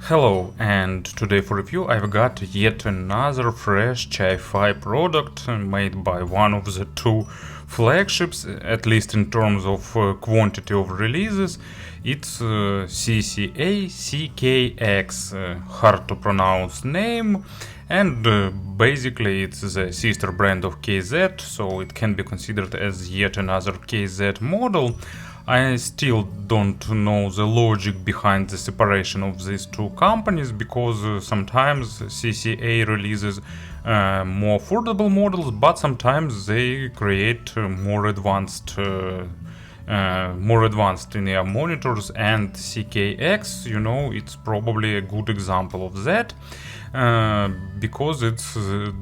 Hello, and today for review I've got yet another fresh Chi-Fi product made by one of the two flagships, at least in terms of quantity of releases. It's CCA CKX, hard to pronounce name, and basically it's the sister brand of KZ, so it can be considered as yet another KZ model. I still don't know the logic behind the separation of these two companies, because sometimes CCA releases more affordable models, but sometimes they create more advanced in-ear monitors, and CKX, it's probably a good example of that. Because it's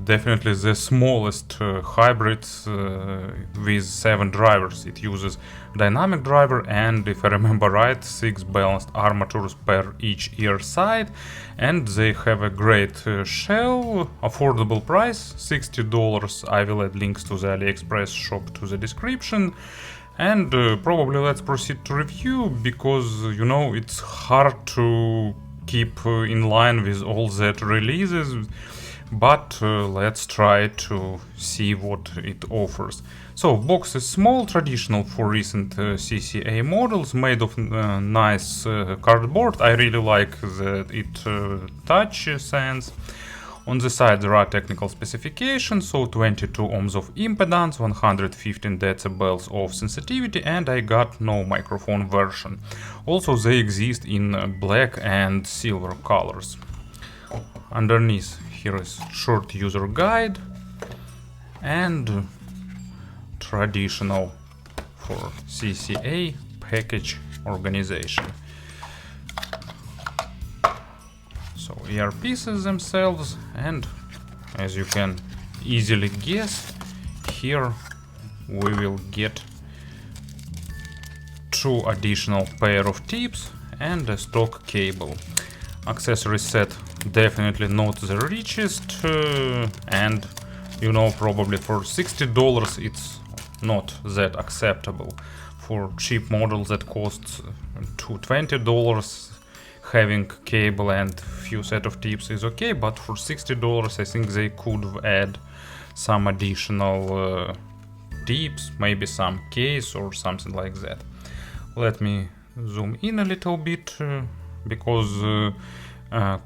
definitely the smallest hybrid with 7 drivers. It uses dynamic driver and, if I remember right, 6 balanced armatures per each ear side, and they have a great shell, affordable price, $60. I will add links to the AliExpress shop to the description. And probably let's proceed to review, because it's hard to keep in line with all that releases, but let's try to see what it offers. So box is small, traditional for recent CCA models, made of nice cardboard. I really like that it touch sense. On the side there are technical specifications, so 22 ohms of impedance, 115 decibels of sensitivity, and I got no microphone version. Also they exist in black and silver colors. Underneath here is short user guide and traditional for CCA package organization. So earpieces themselves, and as you can easily guess, here we will get 2 additional pair of tips and a stock cable. Accessory set definitely not the richest, and probably for $60 it's not that acceptable. For cheap models that costs $20, having cable and few set of tips is okay, but for $60 I think they could add some additional tips, maybe some case or something like that. Let me zoom in a little bit, because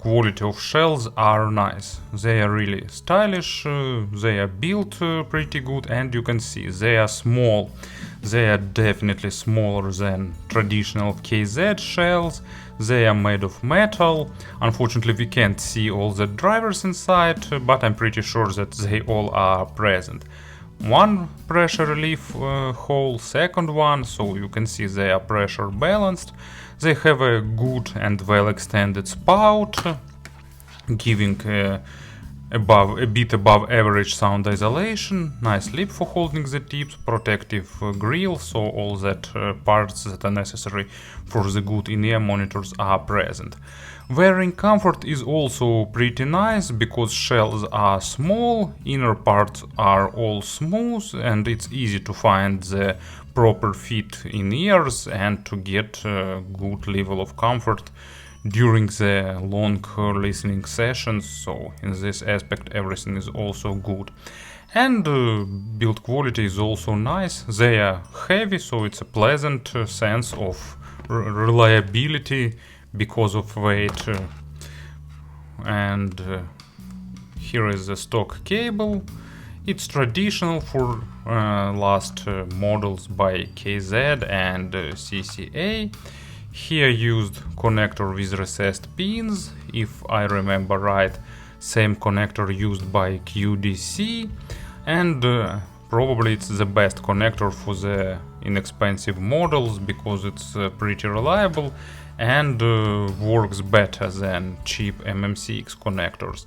quality of shells are nice. They are really stylish, they are built pretty good, and you can see they are small. They are definitely smaller than traditional KZ shells. They are made of metal. Unfortunately we can't see all the drivers inside, but I'm pretty sure that they all are present. One pressure relief hole, second one, so you can see they are pressure balanced. They have a good and well extended spout, giving a bit above average sound isolation, nice lip for holding the tips, protective grill, so all that parts that are necessary for the good in-ear monitors are present. Wearing comfort is also pretty nice, because shells are small, inner parts are all smooth, and it's easy to find the proper fit in ears and to get a good level of comfort during the long listening sessions. So in this aspect everything is also good. And build quality is also nice. They are heavy, so it's a pleasant sense of reliability because of weight. And here is the stock cable. It's traditional for last models by KZ and CCA. Here used connector with recessed pins, if I remember right, same connector used by QDC, and probably it's the best connector for the inexpensive models, because it's pretty reliable and works better than cheap MMCX connectors.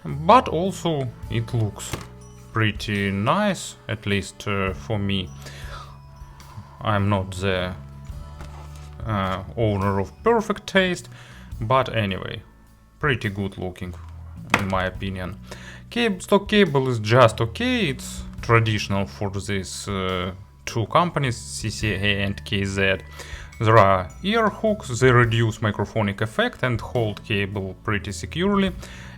But also it looks pretty nice, at least for me. I'm not the owner of perfect taste, but anyway, pretty good looking in my opinion. Stock cable is just okay, it's traditional for this two companies, CCA and KZ. There are ear hooks, they reduce microphonic effect and hold cable pretty securely.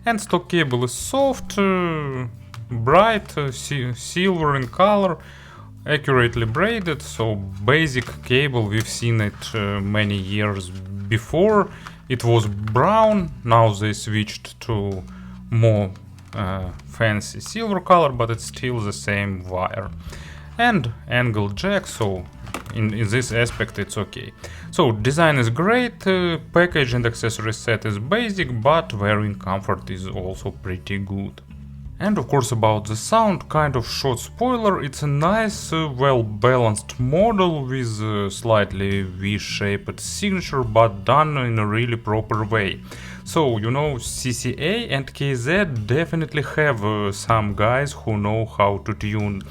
And stock cable is soft, bright, silver in color, accurately braided, so basic cable. We've seen it many years before. It was brown, now they switched to more fancy silver color, but it's still the same wire. And angle jack, so in this aspect it's okay. So design is great, package and accessory set is basic, but wearing comfort is also pretty good. And of course about the sound, kind of short spoiler, it's a nice, well-balanced model with slightly V-shaped signature, but done in a really proper way. So, you know, CCA and KZ definitely have some guys who know how to tune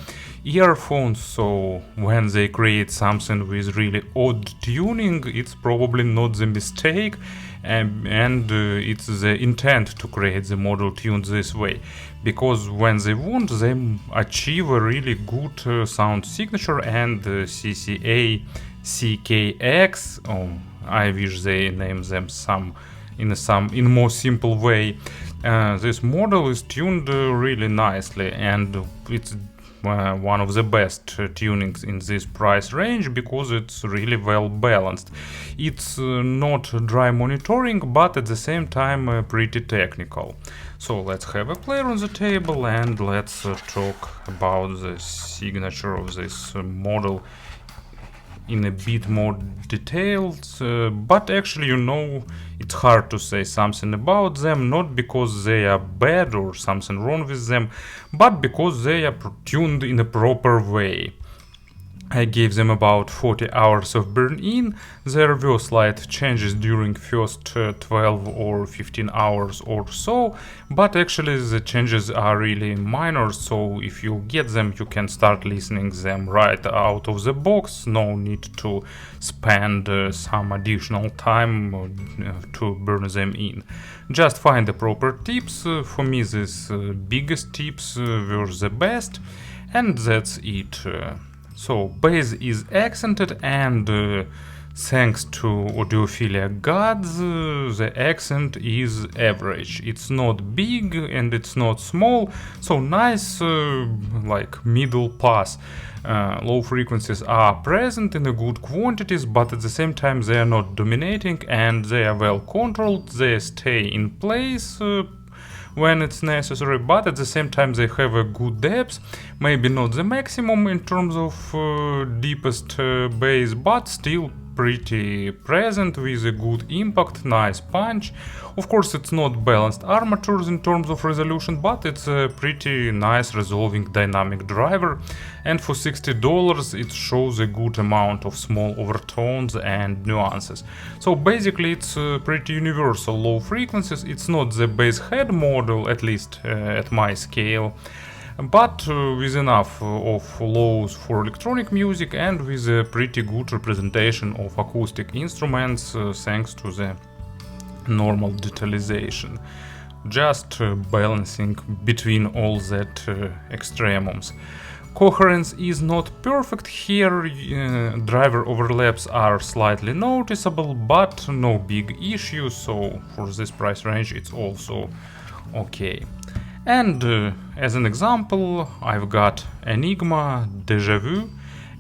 earphones, so when they create something with really odd tuning, it's probably not the mistake, and it's the intent to create the model tuned this way, because when they want, they achieve a really good sound signature. And CCA CKX, I wish they name them in more simple way. This model is tuned really nicely, and it's one of the best tunings in this price range, because it's really well balanced. It's not dry monitoring, but at the same time pretty technical. So let's have a player on the table and let's talk about the signature of this model in a bit more details, but actually, you know, it's hard to say something about them, not because they are bad or something wrong with them, but because they are tuned in a proper way. I gave them about 40 hours of burn-in. There were slight changes during first 12 or 15 hours or so, but actually the changes are really minor, so if you get them, you can start listening them right out of the box. No need to spend some additional time to burn them in. Just find the proper tips. For me, these biggest tips were the best, and that's it. So bass is accented, and thanks to audiophilia gods, the accent is average. It's not big and it's not small, so nice, like middle pass. Low frequencies are present in a good quantities, but at the same time they are not dominating and they are well controlled. They stay in place when it's necessary, but at the same time they have a good depth, maybe not the maximum in terms of deepest bass, but still pretty present with a good impact, nice punch. Of course, it's not balanced armatures in terms of resolution, but it's a pretty nice resolving dynamic driver, and for $60 it shows a good amount of small overtones and nuances. So basically it's pretty universal low frequencies. It's not the bass head model, at least at my scale, but with enough of lows for electronic music and with a pretty good representation of acoustic instruments thanks to the normal detalization. Just balancing between all that extremes. Coherence is not perfect here, driver overlaps are slightly noticeable, but no big issues, so for this price range it's also okay. And as an example, I've got Enigma, Deja Vu,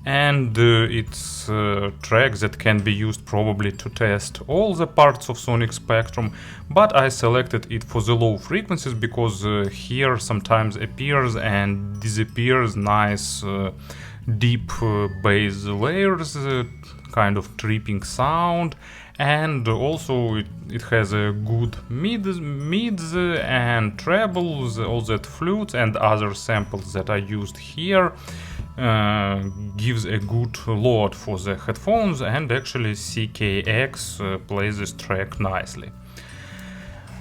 and it's a track that can be used probably to test all the parts of sonic spectrum, but I selected it for the low frequencies because here sometimes appears and disappears nice deep bass layers, kind of tripping sound, and also it has a good mids and trebles, all that flutes and other samples that I used here. Gives a good load for the headphones, and actually CKX plays this track nicely.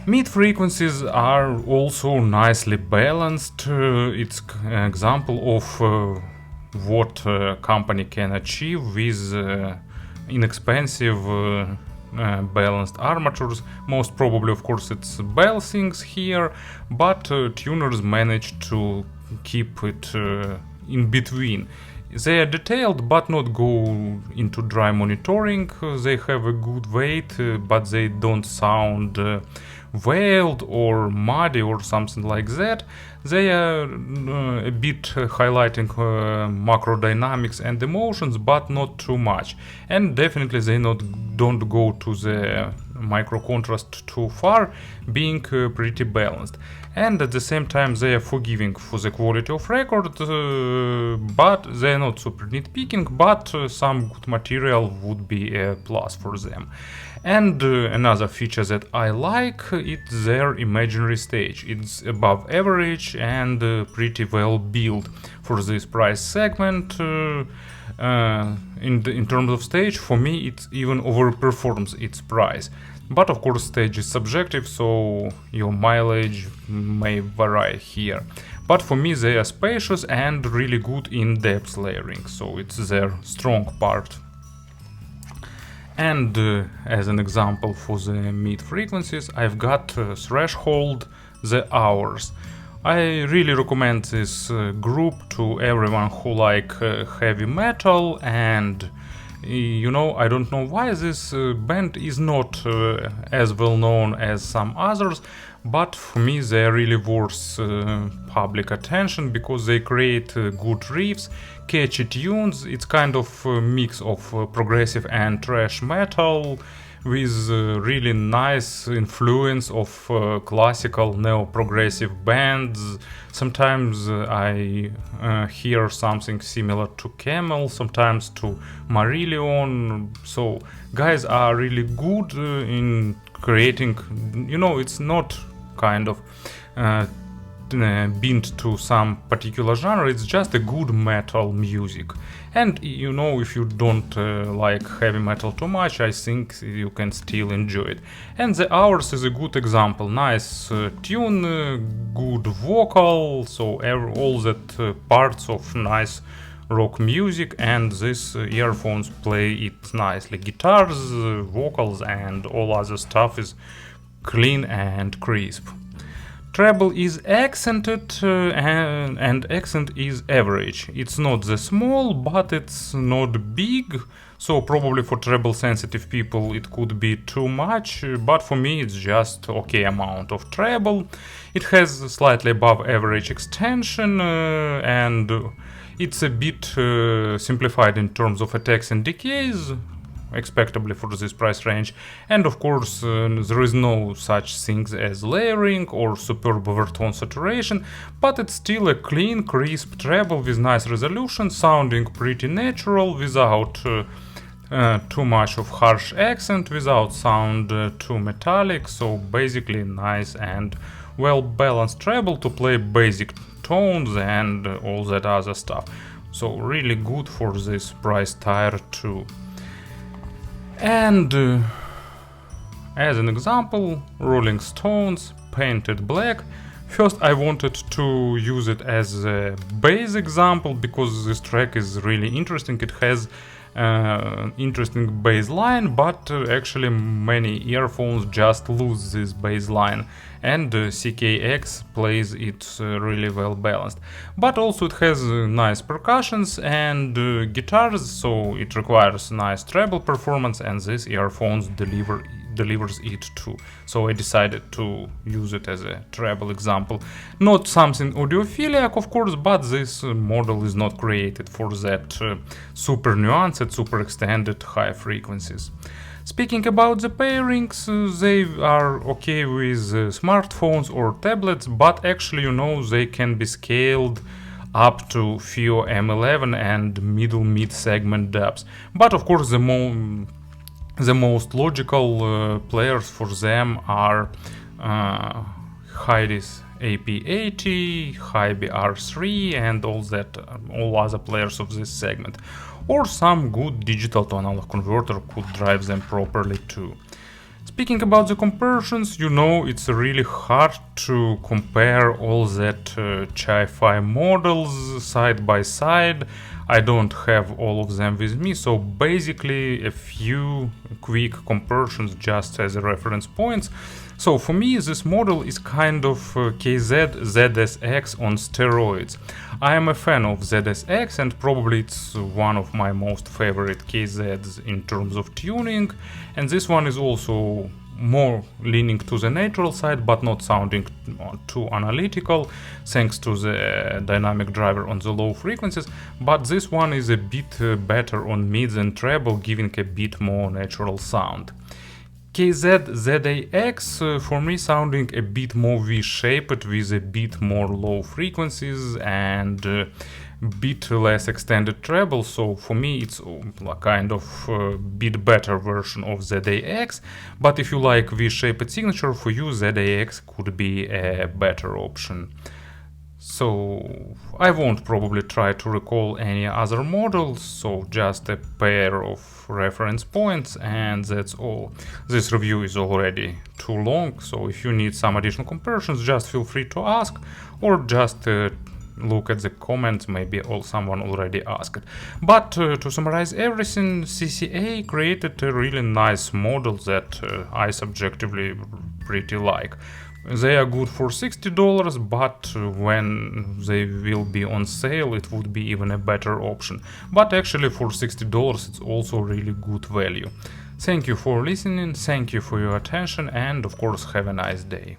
Mid frequencies are also nicely balanced. It's an example of what a company can achieve with inexpensive balanced armatures. Most probably, of course, it's bell things here, but tuners manage to keep it in between. They are detailed but not go into dry monitoring. They have a good weight, but they don't sound veiled or muddy or something like that. They are a bit highlighting macro dynamics and emotions, but not too much. And definitely they don't go to the micro contrast too far, being pretty balanced. And at the same time they are forgiving for the quality of record, but they are not super nitpicking, but some good material would be a plus for them. And another feature that I like, it's their imaginary stage. It's above average and pretty well built for this price segment. In terms of stage, for me it even overperforms its price. But of course stage is subjective, so your mileage may vary here. But for me they are spacious and really good in-depth layering, so it's their strong part. And as an example for the mid frequencies, I've got Threshold, the Hours. I really recommend this group to everyone who like heavy metal, and I don't know why this band is not as well known as some others, but for me they are really worth public attention because they create good riffs, catchy tunes. It's kind of a mix of progressive and thrash metal with really nice influence of classical neo-progressive bands. Sometimes I hear something similar to Camel, sometimes to Marillion. So guys are really good in creating, it's not kind of bent to some particular genre, it's just a good metal music. And if you don't like heavy metal too much, I think you can still enjoy it. And the Hours is a good example. Nice tune, good vocal, so all that parts of nice rock music, and these earphones play it nicely. Guitars, vocals and all other stuff is clean and crisp. Treble is accented and accent is average. It's not the small, but it's not big, so probably for treble sensitive people it could be too much, but for me it's just okay amount of treble. It has slightly above average extension and it's a bit simplified in terms of attacks and decays, expectably for this price range. And of course there is no such things as layering or superb overtone saturation, but it's still a clean, crisp treble with nice resolution, sounding pretty natural without too much of harsh accent, without sound too metallic, so basically nice and well balanced treble to play basic tones and all that other stuff. So really good for this price tier too. And as an example, Rolling Stones, Painted Black. First I wanted to use it as a bass example because this track is really interesting. It has interesting bass line, but actually many earphones just lose this bass line, and CKX plays it really well balanced. But also it has nice percussions and guitars, so it requires nice treble performance, and these earphones delivers it too. So I decided to use it as a treble example. Not something audiophilic, of course, but this model is not created for that super nuanced, super extended high frequencies. Speaking about the pairings, they are okay with smartphones or tablets, but actually, they can be scaled up to few M11 and mid segment depths. But of course, the most logical players for them are Heidi's AP80, Hybe R3 and all other players of this segment. Or some good digital to analog converter could drive them properly too. Speaking about the comparisons, it's really hard to compare all that Chi-Fi models side by side. I don't have all of them with me, so basically a few quick comparisons just as a reference points. So for me, this model is kind of KZ ZSX on steroids. I am a fan of ZSX and probably it's one of my most favorite KZs in terms of tuning, and this one is also more leaning to the natural side but not sounding too analytical thanks to the dynamic driver on the low frequencies, but this one is a bit better on mids and treble, giving a bit more natural sound. KZ ZAX for me sounding a bit more V-shaped with a bit more low frequencies and bit less extended treble, so for me it's a kind of bit better version of ZAX, but if you like V-shaped signature, for you ZAX could be a better option. So I won't probably try to recall any other models, so just a pair of reference points and that's all. This review is already too long, so if you need some additional comparisons, just feel free to ask or just look at the comments, maybe someone already asked. But to summarize everything, CCA created a really nice model that I subjectively pretty like. They are good for $60, but when they will be on sale it would be even a better option. But actually for $60 it's also really good value. Thank you for listening, thank you for your attention, and of course have a nice day.